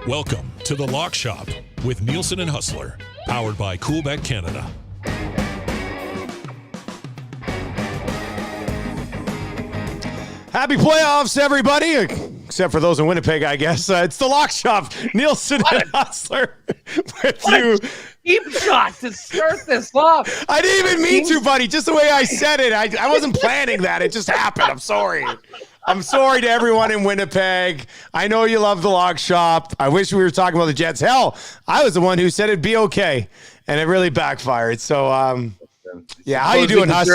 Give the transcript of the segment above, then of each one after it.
Welcome to The Lock Shop with Nielsen and Hustler, powered by Coolbet Canada. Happy playoffs, everybody, except for those in Winnipeg, I guess. It's The Lock Shop, Nielsen and Hustler with you. Deep shot to start this off. I didn't even mean to, buddy. Just the way I said it. I wasn't planning that. It just happened. I'm sorry. I'm sorry to everyone in Winnipeg. I know you love The Lock Shop. I wish we were talking about the Jets. Hell, I was the one who said it'd be okay, and it really backfired. So, yeah, how you doing, Hus?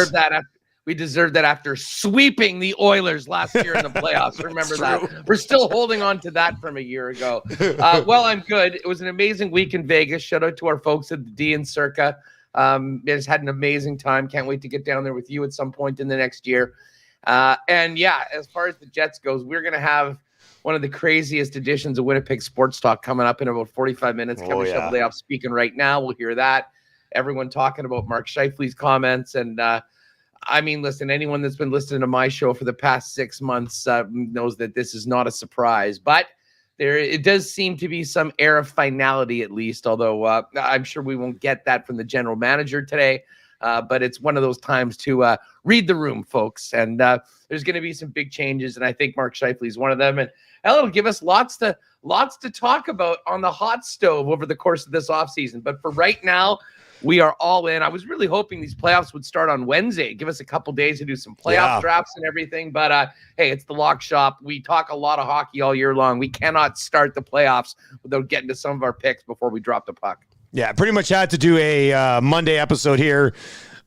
We deserved that after sweeping the Oilers last year in the playoffs. Remember that? We're still holding on to that from a year ago. Well, I'm good. It was an amazing week in Vegas. Shout out to our folks at the D and Circa. Just had an amazing time. Can't wait to get down there with you at some point in the next year. And yeah, as far as the Jets goes, we're going to have one of the craziest editions of Winnipeg Sports Talk coming up in about 45 minutes. Kevin Cheveldayoff speaking right now. We'll hear that. Everyone talking about Mark Scheifele's comments. And I mean, listen, anyone that's been listening to my show for the past 6 months knows that this is not a surprise. But it does seem to be some air of finality, at least, although I'm sure we won't get that from the general manager today. But it's one of those times to read the room, folks. And there's going to be some big changes, and I think Mark Scheifele is one of them. And it'll give us lots to talk about on the hot stove over the course of this offseason. But for right now, we are all in. I was really hoping these playoffs would start on Wednesday, give us a couple days to do some playoff drafts and everything. But hey, it's the Lock Shop. We talk a lot of hockey all year long. We cannot start the playoffs without getting to some of our picks before we drop the puck. Yeah, pretty much had to do a Monday episode here.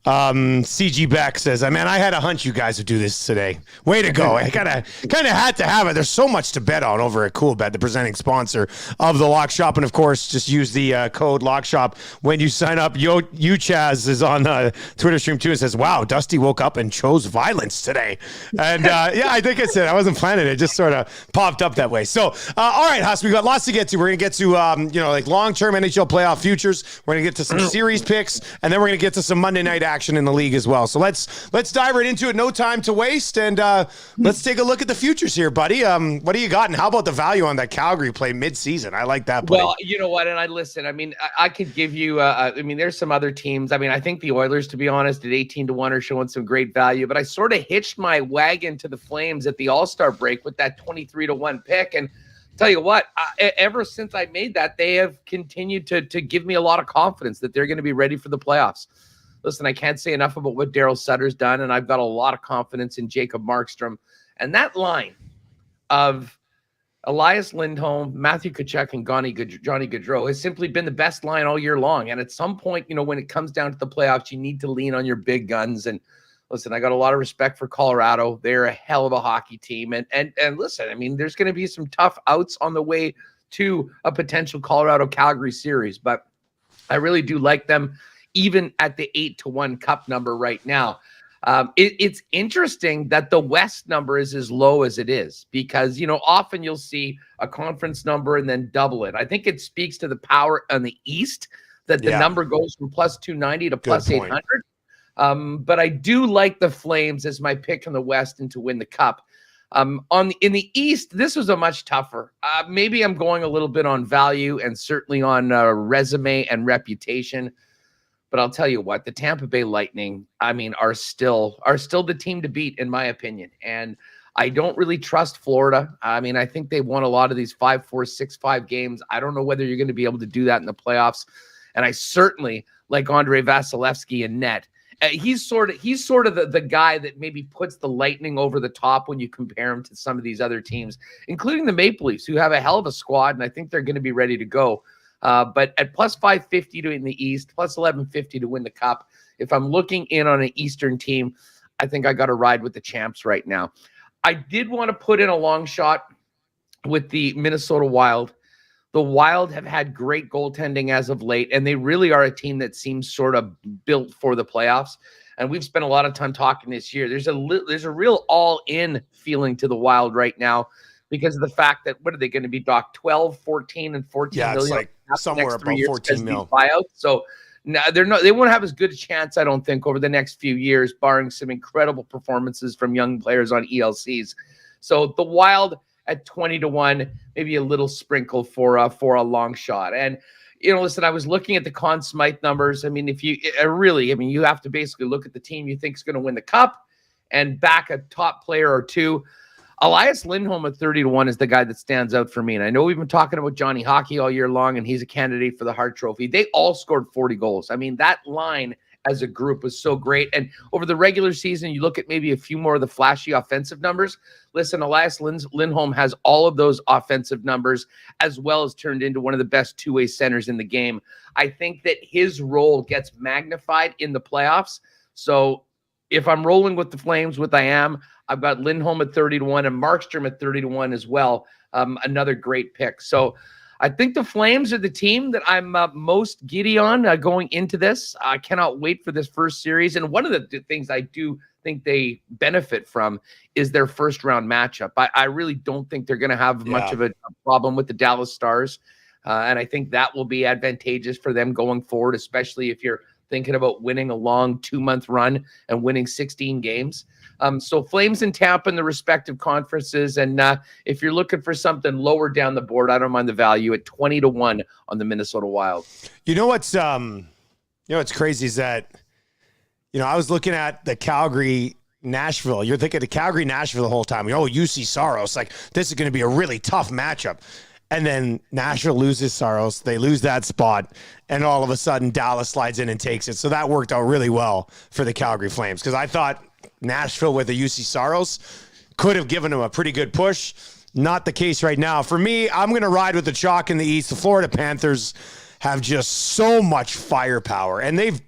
CG Beck says, man, I had a hunch you guys would do this today. Way to go. I kind of had to have it. There's so much to bet on over at Coolbet, the presenting sponsor of the Lock Shop. And of course, just use the code Lock Shop when you sign up. Chaz is on the Twitter stream too and says, wow, Dusty woke up and chose violence today. And yeah, I think it's it. I wasn't planning it. It just sort of popped up that way. So, all right, Huss, we got lots to get to. We're going to get to, like long-term NHL playoff futures. We're going to get to some series picks, and then we're going to get to some Monday night action in the league as well. So let's dive right into it. No time to waste, and let's take a look at the futures here, buddy. What do you got, and how about the value on that Calgary play mid-season? I like that play. Well, you know what, and I could give you there's some other teams. I think the Oilers, to be honest, at 18-1 are showing some great value, but I sort of hitched my wagon to the Flames at the All-Star break with that 23-1 pick, and tell you what, ever since I made that, they have continued to give me a lot of confidence that they're going to be ready for the playoffs. Listen, I can't say enough about what Daryl Sutter's done, and I've got a lot of confidence in Jacob Markstrom. And that line of Elias Lindholm, Matthew Tkachuk, and Johnny Gaudreau has simply been the best line all year long. And at some point, when it comes down to the playoffs, you need to lean on your big guns. And listen, I got a lot of respect for Colorado. They're a hell of a hockey team. And listen, there's going to be some tough outs on the way to a potential Colorado-Calgary series, but I really do like them even at the 8-1 cup number right now. It's interesting that the West number is as low as it is because, often you'll see a conference number and then double it. I think it speaks to the power on the East that the number goes from plus 290 to plus 800. But I do like the Flames as my pick in the West and to win the cup. In the East, this was a much tougher. Maybe I'm going a little bit on value and certainly on resume and reputation. But I'll tell you what, the Tampa Bay Lightning, are still the team to beat, in my opinion. And I don't really trust Florida. I think they won a lot of these 5-4, 6-5 games. I don't know whether you're going to be able to do that in the playoffs. And I certainly like Andrei Vasilevsky in net. He's sort of the guy that maybe puts the Lightning over the top when you compare him to some of these other teams, including the Maple Leafs, who have a hell of a squad, and I think they're going to be ready to go. But at plus 550 to in the East, plus 1150 to win the cup, if I'm looking in on an Eastern team, I think I got to ride with the champs right now. I did want to put in a long shot with the Minnesota Wild. The Wild have had great goaltending as of late, and they really are a team that seems sort of built for the playoffs. And we've spent a lot of time talking this year. There's a real all-in feeling to the Wild right now because of the fact that what are they going to be, Doc? 12, 14, and 14 million. It's like somewhere about 14 mil. Buyouts. So no, they won't have as good a chance, I don't think, over the next few years, barring some incredible performances from young players on ELCs. So the Wild at 20-1, maybe a little sprinkle for a long shot. And listen, I was looking at the Conn Smythe numbers. I mean, you have to basically look at the team you think is going to win the cup and back a top player or two. Elias Lindholm at 30-1 is the guy that stands out for me. And I know we've been talking about Johnny Hockey all year long, and he's a candidate for the Hart Trophy. They all scored 40 goals. I mean, that line as a group was so great. And over the regular season, you look at maybe a few more of the flashy offensive numbers. Listen, Elias Lindholm has all of those offensive numbers, as well as turned into one of the best two-way centers in the game. I think that his role gets magnified in the playoffs. So if I'm rolling with the Flames, I've got Lindholm at 30-1 and Markstrom at 30-1 as well. Another great pick. So I think the Flames are the team that I'm most giddy on going into this. I cannot wait for this first series. And one of the things I do think they benefit from is their first round matchup. I really don't think they're going to have much of a problem with the Dallas Stars. And I think that will be advantageous for them going forward, especially if you're thinking about winning a long 2-month run and winning 16 games. So Flames and Tampa in the respective conferences. And if you're looking for something lower down the board, I don't mind the value at 20-1 on the Minnesota Wild. What's crazy is that, I was looking at the Calgary-Nashville. You're thinking of Calgary-Nashville the whole time. UC Saros. Like, this is going to be a really tough matchup. And then Nashville loses Saros. They lose that spot. And all of a sudden, Dallas slides in and takes it. So that worked out really well for the Calgary Flames, because I thought Nashville with the UC Saros could have given them a pretty good push. Not the case right now. For me, I'm going to ride with the chalk in the East. The Florida Panthers have just so much firepower. And they've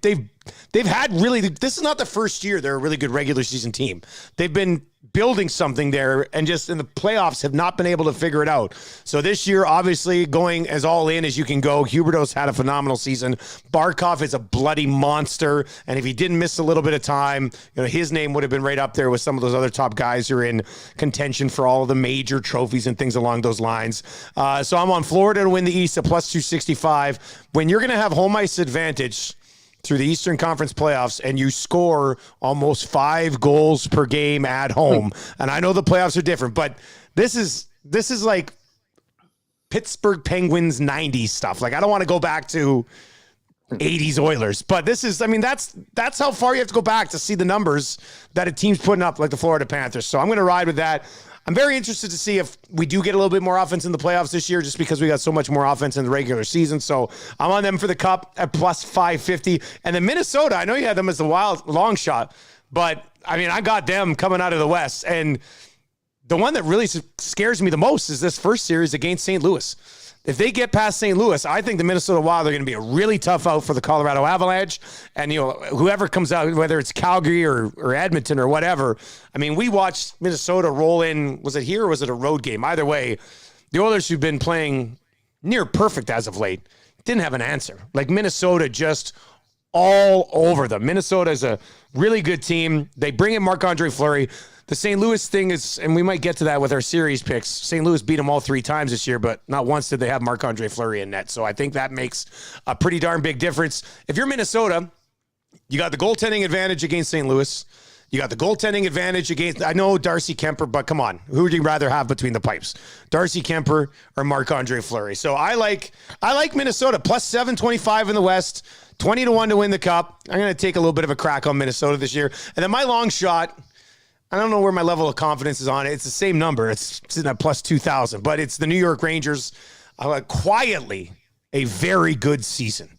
had really, this is not the first year they're a really good regular season team. They've been building something there, and just in the playoffs have not been able to figure it out. So this year, obviously, going as all in as you can go. Huberdeau's had a phenomenal season. Barkov is a bloody monster, and if he didn't miss a little bit of time, his name would have been right up there with some of those other top guys who are in contention for all of the major trophies and things along those lines. So I'm on Florida to win the East at plus 265. When you're going to have home ice advantage through the Eastern Conference playoffs and you score almost 5 goals per game at home, and I know the playoffs are different, but this is like Pittsburgh Penguins 90s stuff. Like, I don't want to go back to 80s Oilers, but this is, that's how far you have to go back to see the numbers that a team's putting up, like the Florida Panthers. So I'm going to ride with that. I'm very interested to see if we do get a little bit more offense in the playoffs this year, just because we got so much more offense in the regular season. So I'm on them for the cup at plus 550. And then Minnesota, I know you had them as the wild long shot, but I got them coming out of the West. And the one that really scares me the most is this first series against St. Louis. If they get past St. Louis, I think the Minnesota Wild are going to be a really tough out for the Colorado Avalanche. And, whoever comes out, whether it's Calgary or Edmonton or whatever, we watched Minnesota roll in. Was it here or was it a road game? Either way, the Oilers, who've been playing near perfect as of late, didn't have an answer. Like, Minnesota just all over them. Minnesota is a really good team. They bring in Marc-Andre Fleury. The St. Louis thing is, and we might get to that with our series picks, St. Louis beat them all 3 times this year, but not once did they have Marc-Andre Fleury in net. So I think that makes a pretty darn big difference. If you're Minnesota, you got the goaltending advantage against St. Louis. You got the goaltending advantage against, I know Darcy Kemper, but come on. Who would you rather have between the pipes? Darcy Kemper or Marc-Andre Fleury? So I like Minnesota, plus 725 in the West, 20-1 to win the cup. I'm going to take a little bit of a crack on Minnesota this year. And then my long shot, I don't know where my level of confidence is on it. It's the same number. It's sitting at plus 2,000, but it's the New York Rangers. Quietly a very good season,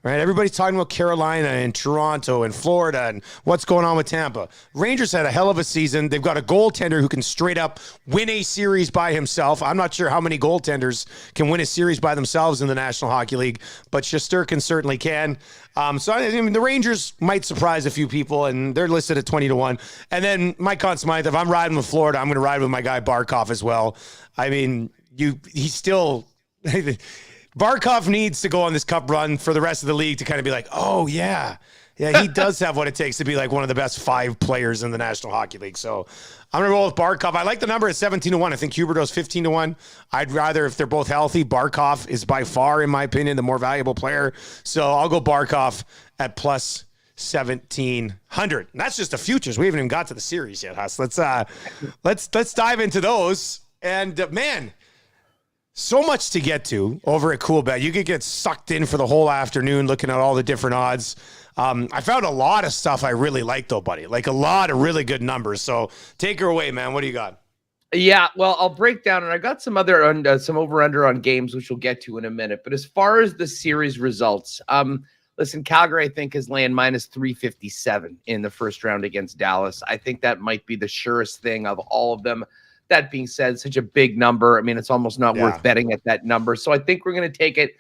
right? Everybody's talking about Carolina and Toronto and Florida and what's going on with Tampa. Rangers had a hell of a season. They've got a goaltender who can straight up win a series by himself. I'm not sure how many goaltenders can win a series by themselves in the National Hockey League, but Shesterkin certainly can. The Rangers might surprise a few people, and they're listed at 20-1. And then my Conn Smythe, if I'm riding with Florida, I'm going to ride with my guy Barkov as well. He's still Barkov needs to go on this cup run for the rest of the league to kind of be like, oh yeah, he does have what it takes to be like one of the best 5 players in the National Hockey League. So I'm going to roll with Barkov. I like the number at 17-1. I think Huberdeau's 15-1. I'd rather, if they're both healthy, Barkov is by far, in my opinion, the more valuable player. So I'll go Barkov at plus 1,700. And that's just the futures. We haven't even got to the series yet, Huss. Let's dive into those. And man, so much to get to over at Cool Bet. You could get sucked in for the whole afternoon looking at all the different odds. I found a lot of stuff I really like, though, buddy. Like a lot of really good numbers. So take her away, man. What do you got? Yeah, well, I'll break down, and I got some other some over/under on games, which we'll get to in a minute. But as far as the series results, listen, Calgary, I think, is laying minus 357 in the first round against Dallas. I think that might be the surest thing of all of them. That being said, such a big number. I mean, it's almost not worth betting at that number. So I think we're going to take it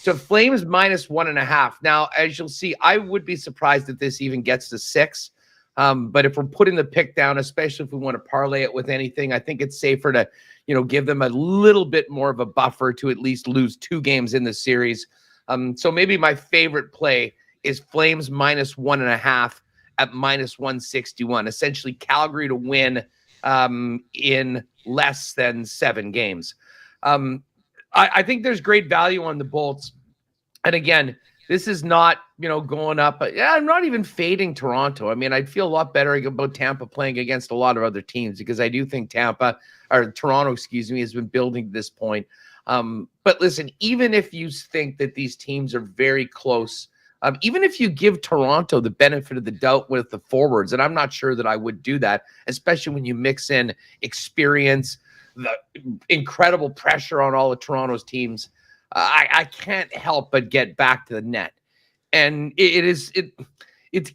to Flames minus 1.5. Now, as you'll see, I would be surprised if this even gets to 6. But if we're putting the pick down, especially if we want to parlay it with anything, I think it's safer to, give them a little bit more of a buffer to at least lose 2 games in the series. So maybe my favorite play is Flames minus 1.5 at minus 161. Essentially, Calgary to win in less than 7 games. I think there's great value on the Bolts. And again, this is not, going up. I'm not even fading Toronto. I mean, I'd feel a lot better about Tampa playing against a lot of other teams because I do think Toronto, has been building to this point. But listen, even if you think that these teams are very close, even if you give Toronto the benefit of the doubt with the forwards, and I'm not sure that I would do that, especially when you mix in experience, the incredible pressure on all of Toronto's teams, I can't help but get back to the net. And it's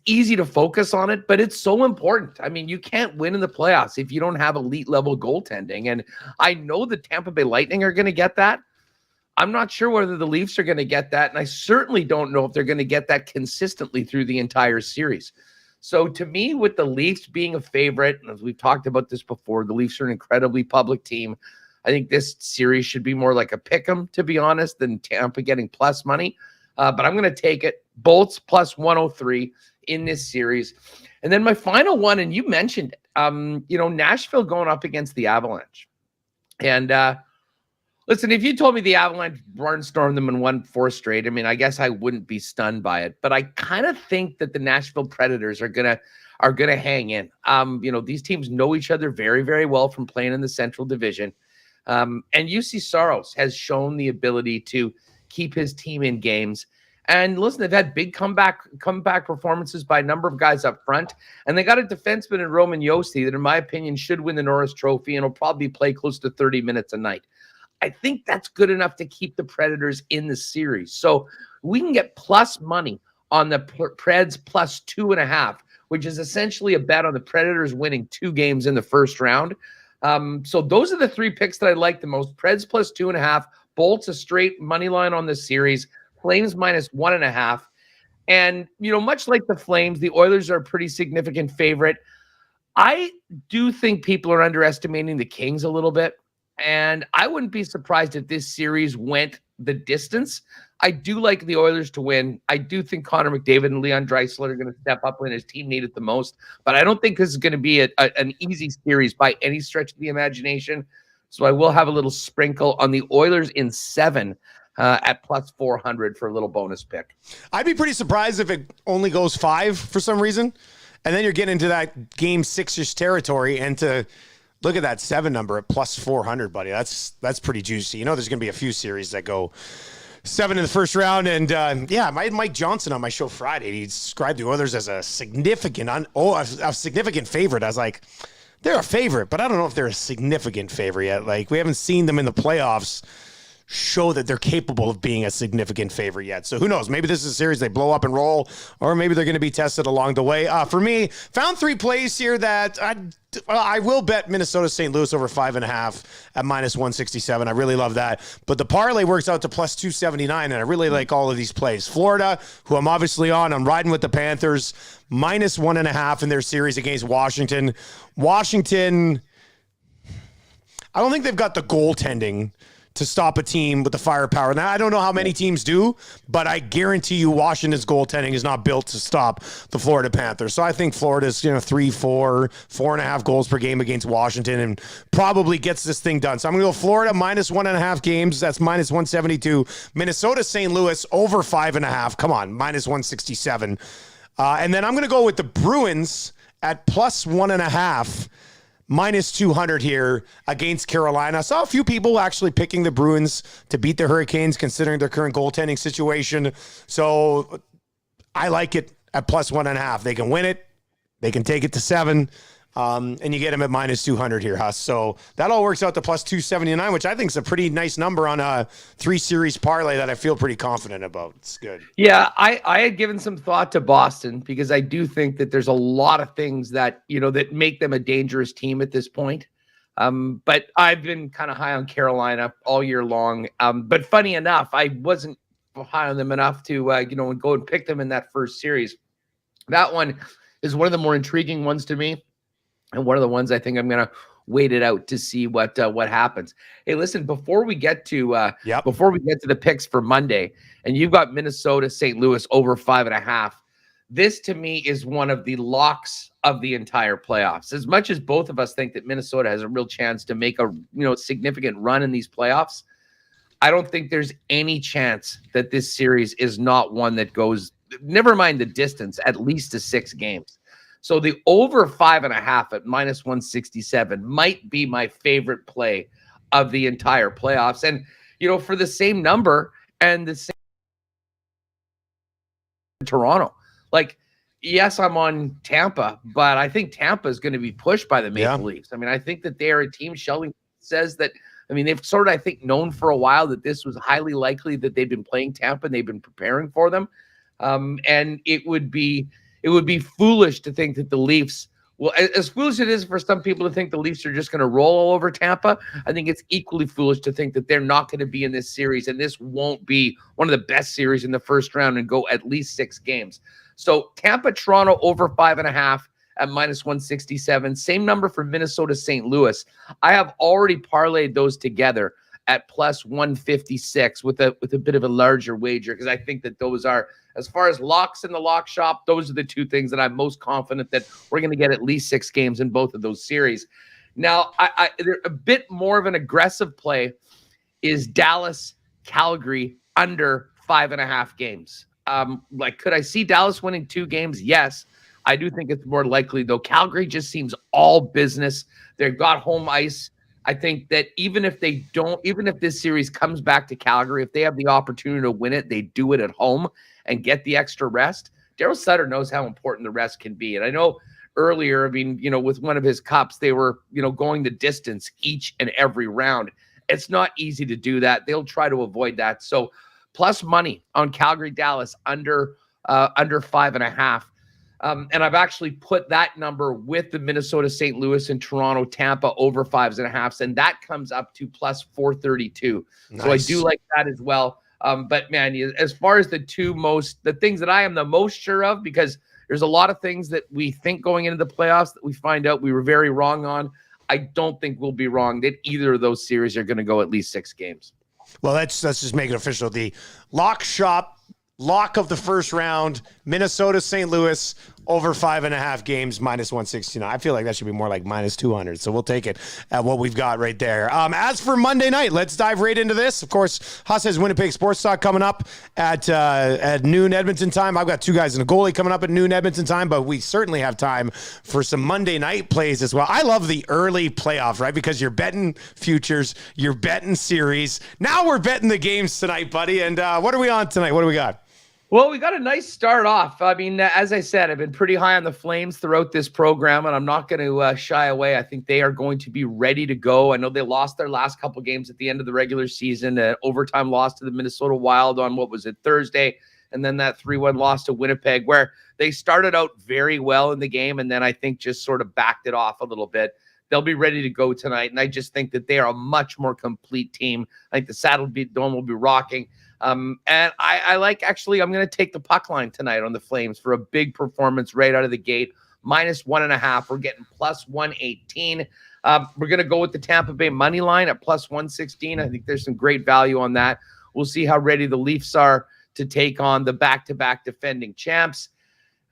easy to focus on it, but it's so important. I mean, you can't win in the playoffs if you don't have elite level goaltending. And I know the Tampa Bay Lightning are going to get that. I'm not sure whether the Leafs are going to get that. And I certainly don't know if they're going to get that consistently through the entire series. So to me, with the Leafs being a favorite, and as we've talked about this before, the Leafs are an incredibly public team. I think this series should be more like a pick 'em, to be honest, than Tampa getting plus money. But I'm going to take it. Bolts plus 103 in this series. And then my final one, and you mentioned it, Nashville going up against the Avalanche. And listen, if you told me the Avalanche barnstormed them and won 4 straight, I mean, I guess I wouldn't be stunned by it. But I kind of think that the Nashville Predators are gonna hang in. These teams know each other very, very well from playing in the Central Division. And UC Saros has shown the ability to keep his team in games. And listen, they've had big comeback performances by a number of guys up front. And they got a defenseman in Roman Josi that, in my opinion, should win the Norris Trophy and will probably play close to 30 minutes a night. I think that's good enough to keep the Predators in the series. So we can get plus money on the Preds plus 2.5, which is essentially a bet on the Predators winning 2 games in the first round. So those are the 3 picks that I like the most. Preds plus 2.5, Bolts a straight money line on this series, Flames minus 1.5. And, much like the Flames, the Oilers are a pretty significant favorite. I do think people are underestimating the Kings a little bit. And I wouldn't be surprised if this series went the distance. I do like the Oilers to win. I do think Connor McDavid and Leon Draisaitl are going to step up when his team needs it the most. But I don't think this is going to be an easy series by any stretch of the imagination. So I will have a little sprinkle on the Oilers in 7 at plus 400 for a little bonus pick. I'd be pretty surprised if it only goes 5 for some reason. And then you're getting into that game 6-ish territory, and to look at that 7 number at plus 400, buddy. That's pretty juicy. There's going to be a few series that go 7 in the first round. And I had Mike Johnson on my show Friday. He described the Oilers as a significant favorite. I was like, they're a favorite, but I don't know if they're a significant favorite yet. Like, we haven't seen them in the playoffs show that they're capable of being a significant favorite yet. So who knows? Maybe this is a series they blow up and roll, or maybe they're going to be tested along the way. For me, found 3 plays here that I will bet Minnesota St. Louis over 5.5 at minus 167. I really love that. But the parlay works out to plus 279, and I really like all of these plays. Florida, who I'm obviously on, I'm riding with the Panthers, minus 1.5 in their series against Washington. Washington, I don't think they've got the goaltending to stop a team with the firepower. Now, I don't know how many teams do, but I guarantee you Washington's goaltending is not built to stop the Florida Panthers. So I think Florida's 3, 4, 4.5 goals per game against Washington and probably gets this thing done. So I'm going to go Florida minus 1.5 games. That's minus 172. Minnesota St. Louis over 5.5. Come on, minus 167. And then I'm going to go with the Bruins at plus 1.5. minus 200 here against Carolina. I saw a few people actually picking the Bruins to beat the Hurricanes considering their current goaltending situation. So I like it at plus 1.5. They can win it. They can take it to 7. And you get them at minus 200 here, Huss. So that all works out to plus 279, which I think is a pretty nice number on a 3-series parlay that I feel pretty confident about. It's good. Yeah, I had given some thought to Boston because I do think that there's a lot of things that, that make them a dangerous team at this point. But I've been kind of high on Carolina all year long. But funny enough, I wasn't high on them enough to, go and pick them in that first series. That one is one of the more intriguing ones to me. And one of the ones I think I'm going to wait it out to see what happens. Hey, listen, before we get to the picks for Monday, and you've got Minnesota, St. Louis over 5.5. This to me is one of the locks of the entire playoffs. As much as both of us think that Minnesota has a real chance to make a significant run in these playoffs, I don't think there's any chance that this series is not one that goes, never mind the distance, at least to 6 games. So the over 5.5 at minus 167 might be my favorite play of the entire playoffs. And, for the same number and the same Toronto, yes, I'm on Tampa, but I think Tampa is going to be pushed by the Maple Leafs. I mean, I think that they are a team. Sheldon says that, they've sort of, I think, known for a while that this was highly likely that they've been playing Tampa and they've been preparing for them. And it would be foolish to think that the Leafs, well, as foolish as it is for some people to think the Leafs are just going to roll all over Tampa, I think it's equally foolish to think that they're not going to be in this series, and this won't be one of the best series in the first round and go at least 6 games. So Tampa, Toronto over 5.5 at minus 167. Same number for Minnesota, St. Louis. I have already parlayed those together at plus 156 with a bit of a larger wager, because I think that those are, as far as locks in the lock shop, those are the 2 things that I'm most confident that we're going to get at least 6 games in both of those series. Now, they're a bit more of an aggressive play is Dallas, Calgary under 5.5 games. Could I see Dallas winning 2 games? Yes. I do think it's more likely, though. Calgary just seems all business. They've got home ice. I think that even if this series comes back to Calgary, if they have the opportunity to win it, they do it at home and get the extra rest. Daryl Sutter knows how important the rest can be. And I know earlier, with one of his cups, they were, going the distance each and every round. It's not easy to do that. They'll try to avoid that. So plus money on Calgary, Dallas under 5.5. And I've actually put that number with the Minnesota, St. Louis, and Toronto, Tampa over 5.5, and that comes up to plus 432. Nice. So I do like that as well. But man, as far as the things that I am the most sure of, because there's a lot of things that we think going into the playoffs that we find out we were very wrong on. I don't think we'll be wrong that either of those series are going to go at least 6 games. Well, let's just make it official. The lock of the first round, Minnesota, St. Louis, over 5.5 games, minus 169. I feel like that should be more like minus 200. So we'll take it at what we've got right there. As for Monday night, let's dive right into this. Of course, Huss has Winnipeg Sports Talk coming up at noon Edmonton time. I've got 2 guys and a goalie coming up at noon Edmonton time, but we certainly have time for some Monday night plays as well. I love the early playoff, right? Because you're betting futures, you're betting series. Now we're betting the games tonight, buddy. And what are we on tonight? What do we got? Well, we got a nice start off. As I said, I've been pretty high on the Flames throughout this program, and I'm not going to shy away. I think they are going to be ready to go. I know they lost their last couple games at the end of the regular season, an overtime loss to the Minnesota Wild on, Thursday, and then that 3-1 loss to Winnipeg, where they started out very well in the game, and then I think just sort of backed it off a little bit. They'll be ready to go tonight, and I just think that they are a much more complete team. I think the Saddle Dome will be rocking. And I like, actually, I'm going to take the puck line tonight on the Flames for a big performance right out of the gate. Minus 1.5. We're getting plus 118. We're going to go with the Tampa Bay money line at plus 116. I think there's some great value on that. We'll see how ready the Leafs are to take on the back-to-back defending champs.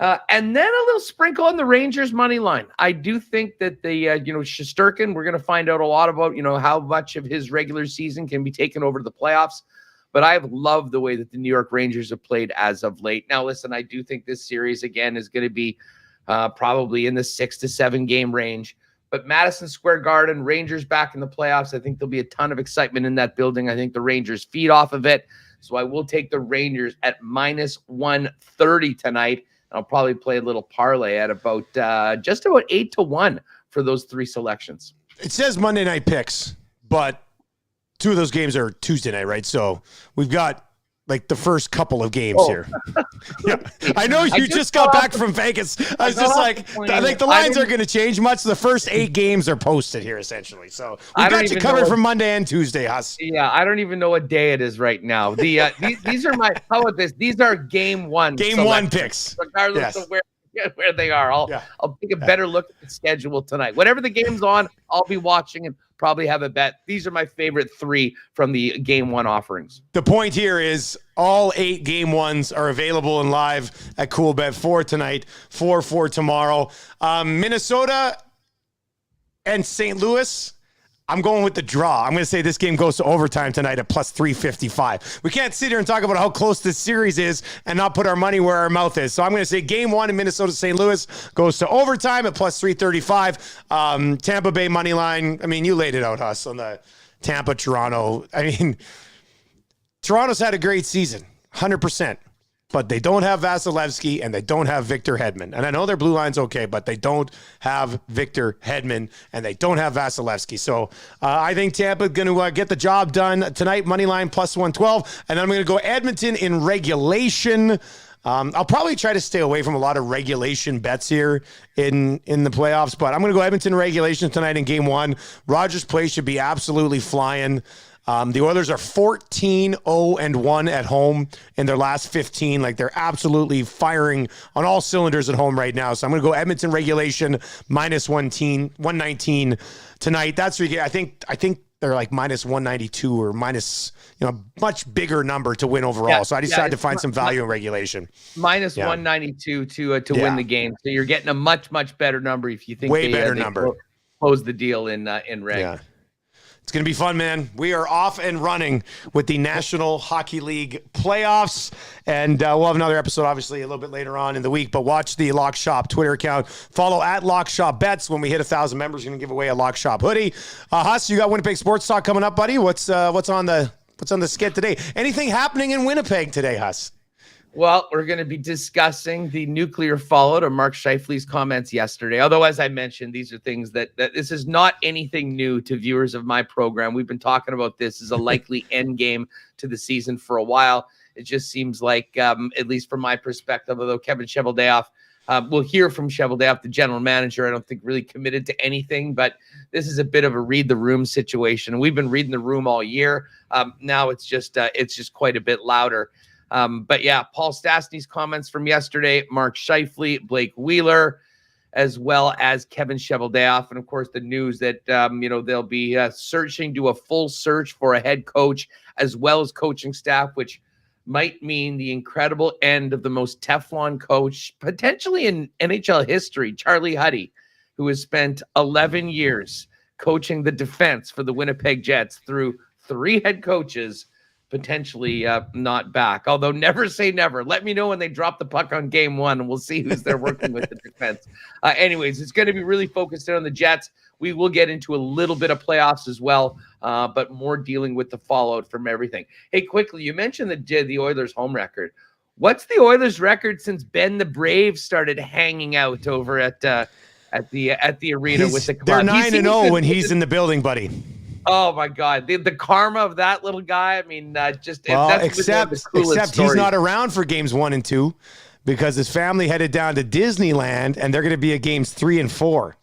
And then a little sprinkle on the Rangers money line. I do think that the, Shesterkin, we're going to find out a lot about, how much of his regular season can be taken over to the playoffs. But I've loved the way that the New York Rangers have played as of late. Now, listen, I do think this series, again, is going to be probably in the 6 to 7 game range. But Madison Square Garden, Rangers back in the playoffs. I think there'll be a ton of excitement in that building. I think the Rangers feed off of it. So I will take the Rangers at -130 tonight. I'll probably play a little parlay at about just about 8-1 for those three selections. It says Monday night picks, but two of those games are Tuesday night, right? So we've got like the first couple of games here. Yeah. I know you just got back from Vegas. I was just like, I think the lines aren't going to change much. The first 8 games are posted here, essentially. So we got you covered from Monday and Tuesday, Huss. Yeah, I don't even know what day it is right now. These are my, how about this? These are game one. Game one picks. Regardless of where they are. I'll take a better look at the schedule tonight. Whatever the game's on, I'll be watching and probably have a bet. These are my favorite 3 from the game one offerings. The point here is all 8 game ones are available and live at CoolBet 4 tonight, 4 for tomorrow. Minnesota and St. Louis, I'm going with the draw. I'm going to say this game goes to overtime tonight at +355. We can't sit here and talk about how close this series is and not put our money where our mouth is. So I'm going to say game 1 in Minnesota, St. Louis goes to overtime at +335. Tampa Bay money line. I mean, you laid it out, Huss, on the Tampa, Toronto. I mean, Toronto's had a great season, 100%. But they don't have Vasilevsky and they don't have Victor Hedman. And I know their blue line's okay, but they don't have Victor Hedman and they don't have Vasilevsky. So I think Tampa's going to get the job done tonight, money line +112. And then I'm going to go Edmonton in regulation. I'll probably try to stay away from a lot of regulation bets here in the playoffs, but I'm going to go Edmonton regulation tonight in game 1. Rogers Place should be absolutely flying. The Oilers are 14-0-1 at home in their last 15. Like, they're absolutely firing on all cylinders at home right now. So I'm going to go Edmonton regulation -119 tonight. That's where you get, I think they're like -192 or minus, much bigger number to win overall. So I decided to find some value in regulation. -192 to win the game. So you're getting a much, much better number if you think way better number. Close the deal in reg. Yeah. It's going to be fun, man. We are off and running with the National Hockey League playoffs, and we'll have another episode, obviously, a little bit later on in the week, but watch the Lock Shop Twitter account. Follow at Lock Shop Bets. When we hit 1,000 members, we're going to give away a Lock Shop hoodie. Huss, you got Winnipeg Sports Talk coming up, buddy. What's on the skit today? Anything happening in Winnipeg today, Huss? Well, we're going to be discussing the nuclear fallout of Mark Scheifele's comments yesterday. Although, as I mentioned, these are things that this is not anything new to viewers of my program. We've been talking about this as a likely end game to the season for a while. It just seems like, at least from my perspective, although Kevin Cheveldayoff, we'll hear from Cheveldayoff, the general manager, I don't think really committed to anything, but this is a bit of a read the room situation. We've been reading the room all year. Now it's just quite a bit louder. But yeah, Paul Stastny's comments from yesterday, Mark Scheifele, Blake Wheeler, as well as Kevin Cheveldayoff. And of course, the news that, they'll be do a full search for a head coach as well as coaching staff, which might mean the incredible end of the most Teflon coach, potentially in NHL history, Charlie Huddy, who has spent 11 years coaching the defense for the Winnipeg Jets through 3 head coaches, potentially not back. Although never say never. Let me know when they drop the puck on game 1 and we'll see who's there working with the defense. Anyways, it's going to be really focused in on the Jets. We will get into a little bit of playoffs as well, but more dealing with the fallout from everything. Hey, quickly, you mentioned the Oilers' home record. What's the Oilers' record since Ben the Brave started hanging out over at the arena with the club? They're 9-0 when he's in the building, buddy. Oh my God, the karma of that little guy. I mean, except he's not around for games 1 and 2 because his family headed down to Disneyland and they're going to be at games 3 and 4.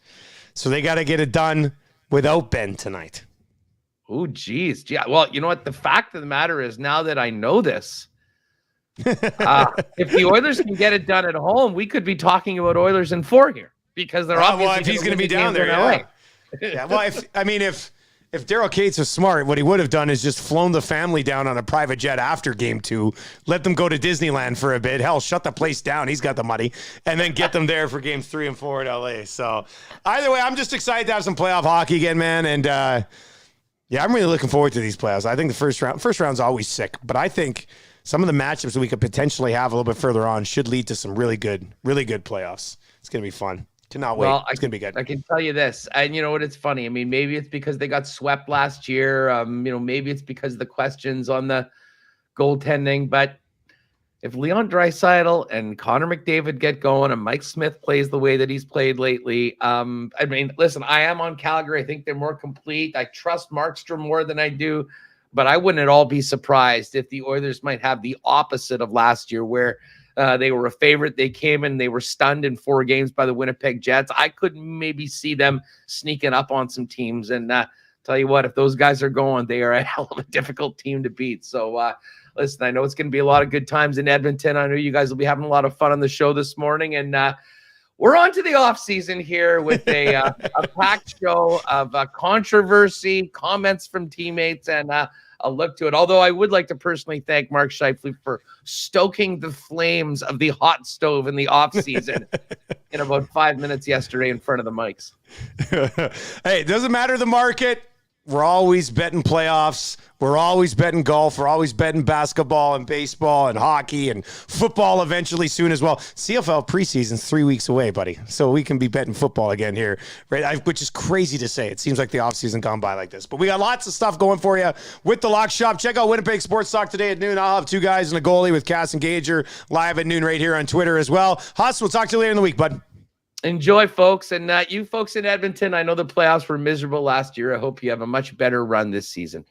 So they got to get it done without Ben tonight. Oh, geez. Yeah. Well, you know what? The fact of the matter is, now that I know this, if the Oilers can get it done at home, we could be talking about Oilers in 4 here because they're obviously. Well, if he's going to be down there, yeah. Well, if Daryl Cates was smart, what he would have done is just flown the family down on a private jet after game 2, let them go to Disneyland for a bit. Hell, shut the place down. He's got the money. And then get them there for games 3 and 4 in LA. So either way, I'm just excited to have some playoff hockey again, man. And I'm really looking forward to these playoffs. I think the first round's always sick, but I think some of the matchups that we could potentially have a little bit further on should lead to some really good playoffs. It's going to be fun. Cannot wait. Well, It's going to be good. I can tell you this, and you know what? It's funny. I mean, maybe it's because they got swept last year. Maybe it's because of the questions on the goaltending. But if Leon Draisaitl and Connor McDavid get going, and Mike Smith plays the way that he's played lately, I mean, listen, I am on Calgary. I think they're more complete. I trust Markstrom more than I do. But I wouldn't at all be surprised if the Oilers might have the opposite of last year, where they were a favorite. They came in, they were stunned in 4 games by the Winnipeg Jets. I could maybe see them sneaking up on some teams. And tell you what, if those guys are going, they are a hell of a difficult team to beat. So listen, I know it's going to be a lot of good times in Edmonton. I know you guys will be having a lot of fun on the show this morning. And we're on to the off season here with a packed show of controversy, comments from teammates, and I'll look to it. Although I would like to personally thank Mark Scheifele for stoking the flames of the hot stove in the off season in about 5 minutes yesterday in front of the mics. Hey, it doesn't matter the market. We're always betting playoffs. We're always betting golf. We're always betting basketball and baseball and hockey and football eventually soon as well. CFL preseason's 3 weeks away, buddy. So we can be betting football again here, right? Which is crazy to say. It seems like the offseason gone by like this. But we got lots of stuff going for you with the Lock Shop. Check out Winnipeg Sports Talk today at noon. I'll have 2 guys and a goalie with Cass and Gager live at noon right here on Twitter as well. Huss, we'll talk to you later in the week, bud. Enjoy, folks. And you folks in Edmonton, I know the playoffs were miserable last year. I hope you have a much better run this season.